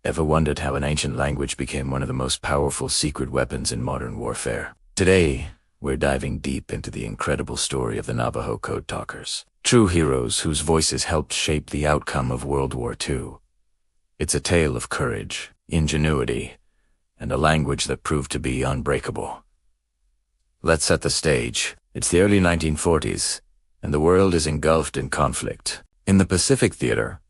Ever wondered how an ancient language became one of the most powerful secret weapons in modern warfare? Today, we're diving deep into the incredible story of the Navajo Code Talkers, true heroes whose voices helped shape the outcome of World War II. It's a tale of courage, ingenuity, and a language that proved to be unbreakable. Let's set the stage. It's the early 1940s, and the world is engulfed in conflict. In the Pacific Theater,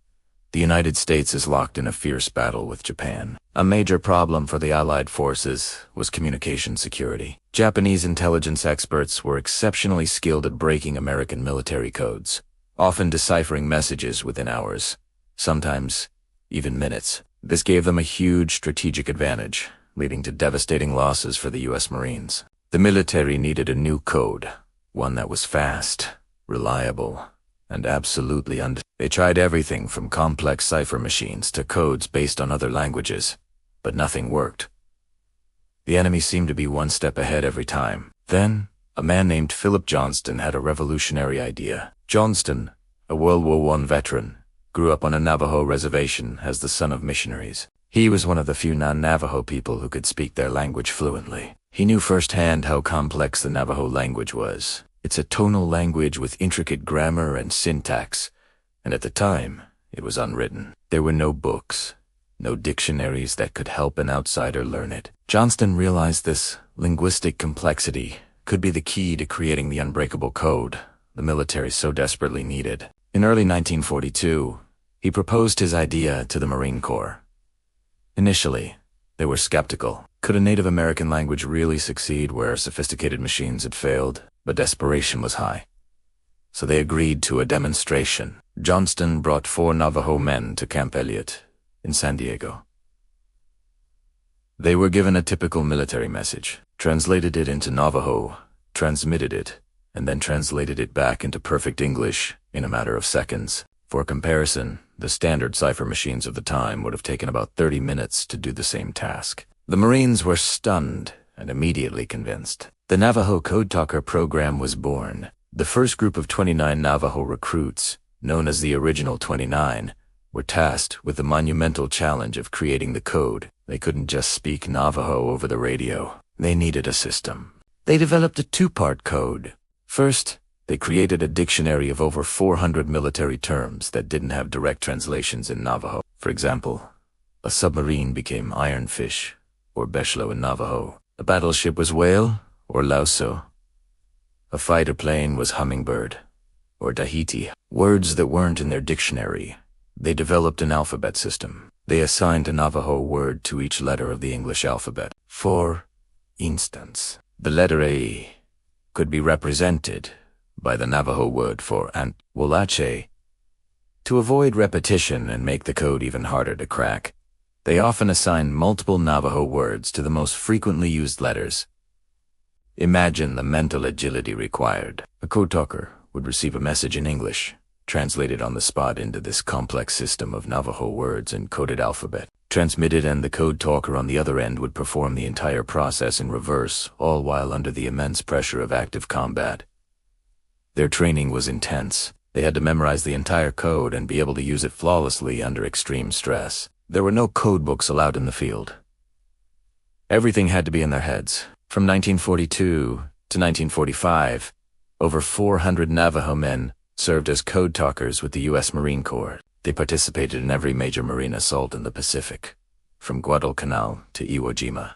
the United States is locked in a fierce battle with Japan. A major problem for the Allied forces was communication security. Japanese intelligence experts were exceptionally skilled at breaking American military codes, often deciphering messages within hours, sometimes even minutes. This gave them a huge strategic advantage, leading to devastating losses for the U.S. Marines. The military needed a new code, one that was fast, reliable, and absolutely They tried everything from complex cipher machines to codes based on other languages, but nothing worked. The enemy seemed to be one step ahead every time. Then, a man named Philip Johnston had a revolutionary idea. Johnston, a World War I veteran, grew up on a Navajo reservation as the son of missionaries. He was one of the few non-Navajo people who could speak their language fluently. He knew firsthand how complex the Navajo language was. It's a tonal language with intricate grammar and syntax, and at the time, it was unwritten. There were no books, no dictionaries that could help an outsider learn it. Johnston realized this linguistic complexity could be the key to creating the unbreakable code the military so desperately needed. In early 1942, he proposed his idea to the Marine Corps. Initially, they were skeptical. Could a Native American language really succeed where sophisticated machines had failed? But desperation was high. So they agreed to a demonstration. Johnston brought 4 Navajo men to Camp Elliott in San Diego. They were given a typical military message, translated it into Navajo, transmitted it, and then translated it back into perfect English in a matter of seconds. For comparison, the standard cipher machines of the time would have taken about 30 minutes to do the same task. The Marines were stunned and immediately convinced. The Navajo Code Talker program was born. The first group of 29 Navajo recruits, known as the Original 29, were tasked with the monumental challenge of creating the code. They couldn't just speak Navajo over the radio. They needed a system. They developed a 2-part code. First, they created a dictionary of over 400 military terms that didn't have direct translations in Navajo. For example, a submarine became ironfish, or beshlo in Navajo. A battleship was whale, or lauso. A fighter plane was hummingbird, or Tahiti. Words that weren't in their dictionary. They developed an alphabet system. They assigned a Navajo word to each letter of the English alphabet. For instance, the letter A could be represented by the Navajo word for wolache. To avoid repetition and make the code even harder to crack, they often assigned multiple Navajo words to the most frequently used letters. Imagine the mental agility required. A code talker would receive a message in English, translated on the spot into this complex system of Navajo words and coded alphabet, transmitted, and the code talker on the other end would perform the entire process in reverse, all while under the immense pressure of active combat. Their training was intense. They had to memorize the entire code and be able to use it flawlessly under extreme stress. There were no code books allowed in the field. Everything had to be in their heads. From 1942 to 1945, over 400 Navajo men served as code talkers with the U.S. Marine Corps. They participated in every major marine assault in the Pacific, from Guadalcanal to Iwo Jima.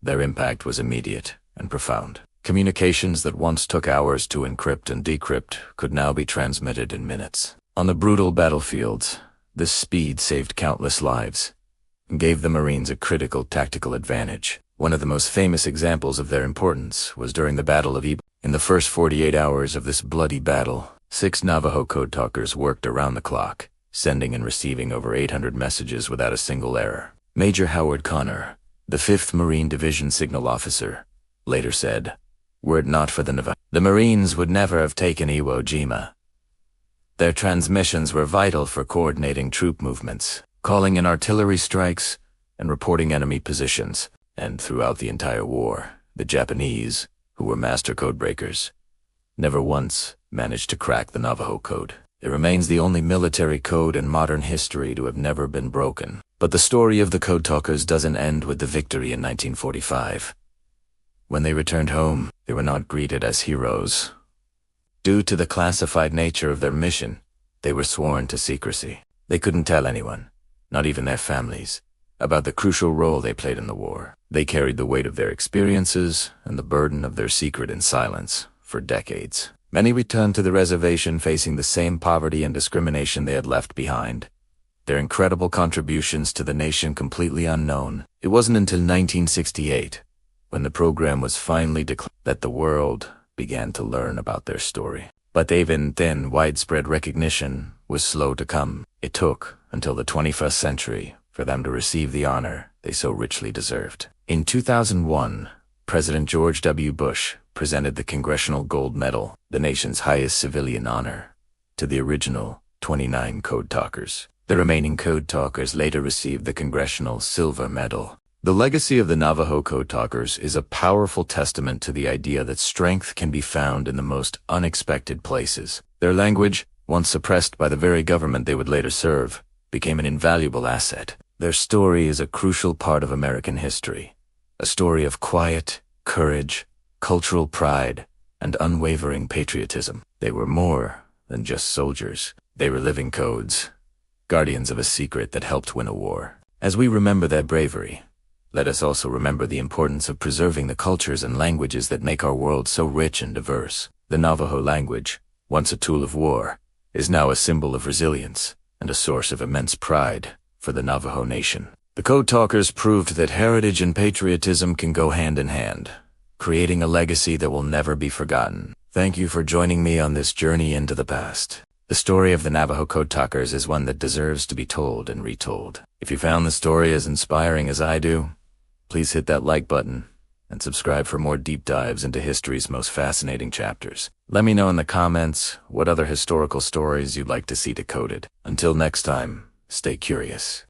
Their impact was immediate and profound. Communications that once took hours to encrypt and decrypt could now be transmitted in minutes. On the brutal battlefields, this speed saved countless lives and gave the Marines a critical tactical advantage. One of the most famous examples of their importance was during the Battle of Iwo. In the first 48 hours of this bloody battle, 6 Navajo Code Talkers worked around the clock, sending and receiving over 800 messages without a single error. Major Howard Connor, the 5th Marine Division signal officer, later said, "Were it not for the Marines would never have taken Iwo Jima. Their transmissions were vital for coordinating troop movements, calling in artillery strikes, and reporting enemy positions." And throughout the entire war, the Japanese, who were master code breakers, never once managed to crack the Navajo code. It remains the only military code in modern history to have never been broken. But the story of the Code Talkers doesn't end with the victory in 1945. When they returned home, they were not greeted as heroes. Due to the classified nature of their mission, they were sworn to secrecy. They couldn't tell anyone, not even their families, about the crucial role they played in the war. They carried the weight of their experiences and the burden of their secret in silence for decades. Many returned to the reservation facing the same poverty and discrimination they had left behind, their incredible contributions to the nation completely unknown. It wasn't until 1968, when the program was finally declared, that the world began to learn about their story. But even then, widespread recognition was slow to come. It took until the 21st century for them to receive the honor they so richly deserved. In 2001, President George W. Bush presented the Congressional Gold Medal, the nation's highest civilian honor, to the original 29 Code Talkers. The remaining Code Talkers later received the Congressional Silver Medal. The legacy of the Navajo Code Talkers is a powerful testament to the idea that strength can be found in the most unexpected places. Their language, once suppressed by the very government they would later serve, became an invaluable asset. Their story is a crucial part of American history, a story of quiet, courage, cultural pride, and unwavering patriotism. They were more than just soldiers. They were living codes, guardians of a secret that helped win a war. As we remember their bravery, let us also remember the importance of preserving the cultures and languages that make our world so rich and diverse. The Navajo language, once a tool of war, is now a symbol of resilience and a source of immense pride for the Navajo Nation. The Code Talkers proved that heritage and patriotism can go hand in hand, creating a legacy that will never be forgotten. Thank you for joining me on this journey into the past. The story of the Navajo Code Talkers is one that deserves to be told and retold. If you found the story as inspiring as I do, please hit that like button and subscribe for more deep dives into history's most fascinating chapters. Let me know in the comments what other historical stories you'd like to see decoded. Until next time, stay curious.